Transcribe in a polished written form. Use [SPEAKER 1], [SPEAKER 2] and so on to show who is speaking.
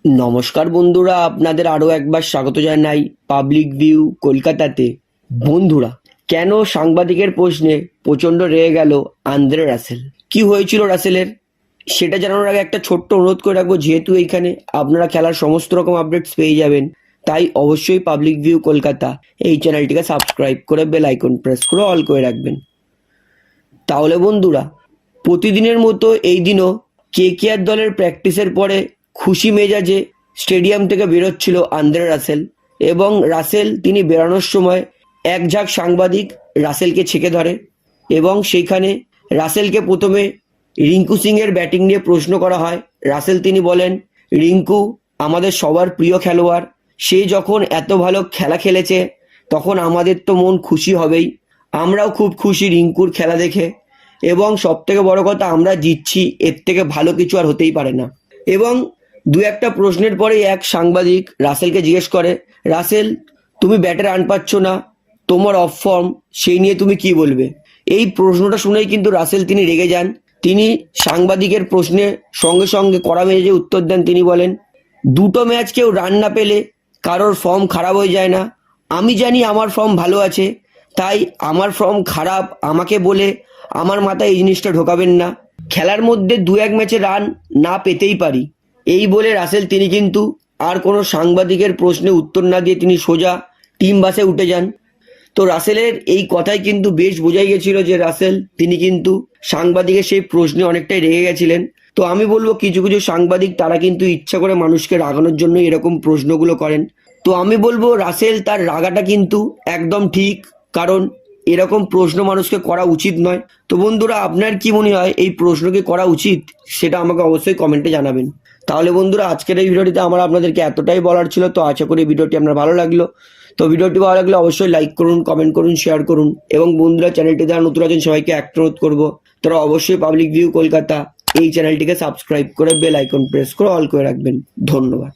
[SPEAKER 1] নমস্কার বন্ধুরা, আপনাদের আরও একবার স্বাগত জানাই পাবলিক ভিউ কলকাতাতে। বন্ধুরা, কেন সাংবাদিকের প্রশ্নে প্রচণ্ড রেগে গেল আন্দ্রে রাসেল? কি হয়েছিল রাসেলের সেটা জানানোর আগে একটা ছোট্ট অনুরোধ করে রাখবো, যেহেতু এইখানে আপনারা খেলার সমস্ত রকম আপডেটস পেয়ে যাবেন, তাই অবশ্যই পাবলিক ভিউ কলকাতা এই চ্যানেলটিকে সাবস্ক্রাইব করে বেল আইকন প্রেস করে অল করে রাখবেন। তাহলে বন্ধুরা, প্রতিদিনের মতো এই দিনও কেকেআর দলের প্র্যাকটিসের পরে খুশি মেজাজে স্টেডিয়াম থেকে বেরোচ্ছিল আন্দ্রে রাসেল, এবং রাসেল তিনি বেরোনোর সময় এক ঝাঁক সাংবাদিক রাসেলকে ছেঁকে ধরে, এবং সেইখানে রাসেলকে প্রথমে রিঙ্কু সিংয়ের ব্যাটিং নিয়ে প্রশ্ন করা হয়। রাসেল তিনি বলেন, রিঙ্কু আমাদের সবার প্রিয় খেলোয়াড়, সে যখন এত ভালো খেলা খেলেছে তখন আমাদের তো মন খুশি হবেই, আমরাও খুব খুশি রিঙ্কুর খেলা দেখে, এবং সবথেকে বড় কথা আমরা জিতছি, এর থেকে ভালো কিছু আর হতেই পারে না। এবং দু একটা প্রশ্নের পরে এক সাংবাদিক রাসেলকে জিজ্ঞেস করে, রাসেল তুমি ব্যাটে রান পাচ্ছ না, তোমার অফ ফর্ম, সেই নিয়ে তুমি কি বলবে? এই প্রশ্নটা শুনেই কিন্তু রাসেল তিনি রেগে যান। তিনি সাংবাদিকের প্রশ্নে সঙ্গে সঙ্গে কড়া মেজাজে উত্তর দেন। তিনি বলেন, দুটো ম্যাচ কেউ রান না পেলে কারোর ফর্ম খারাপ হয়ে যায় না, আমি জানি আমার ফর্ম ভালো আছে, তাই আমার ফর্ম খারাপ আমাকে বলে আমার মাথায় এই জিনিসটা ঢোকাবেন না, খেলার মধ্যে দু এক ম্যাচে রান না পেতেই পারি। এই বলে রাসেল তিনি কিন্তু আর কোনো সাংবাদিকের প্রশ্নে উত্তর না দিয়ে তিনি সোজা টিম বাসে উঠে যান। তো রাসেলের এই কথাই কিন্তু বেশ বোঝাই গেছিল যে রাসেল তিনি কিন্তু সাংবাদিকের সেই প্রশ্নে অনেকটাই রেগে গেছিলেন। তো আমি বলবো, কিছু কিছু সাংবাদিক তারা কিন্তু ইচ্ছা করে মানুষকে রাগানোর জন্য এরকম প্রশ্নগুলো করেন। তো আমি বলবো রাসেল তার রাগাটা কিন্তু একদম ঠিক, কারণ এরকম প্রশ্ন মানুষকে করা উচিত নয়। তো বন্ধুরা, আপনার কি মনে হয় এই প্রশ্ন কি করা উচিত? সেটা আমাকে অবশ্যই কমেন্টে জানাবেন। তাহলে বন্ধুরা, আজকের এই ভিডিওটিতে আমার আপনাদেরকে এতটাই বলার ছিল। তো আশা করি ভিডিওটি আপনার ভালো লাগলো। তো ভিডিওটি ভালো লাগলে অবশ্যই লাইক করুন, কমেন্ট করুন, শেয়ার করুন, এবং বন্ধুরা চ্যানেলটি যারা নতুন আছেন সবাইকে একটা অনুরোধ করবো, তারা অবশ্যই পাবলিক ভিউ কলকাতা এই চ্যানেলটিকে সাবস্ক্রাইব করে বেল আইকন প্রেস করে অল করে রাখবেন। ধন্যবাদ।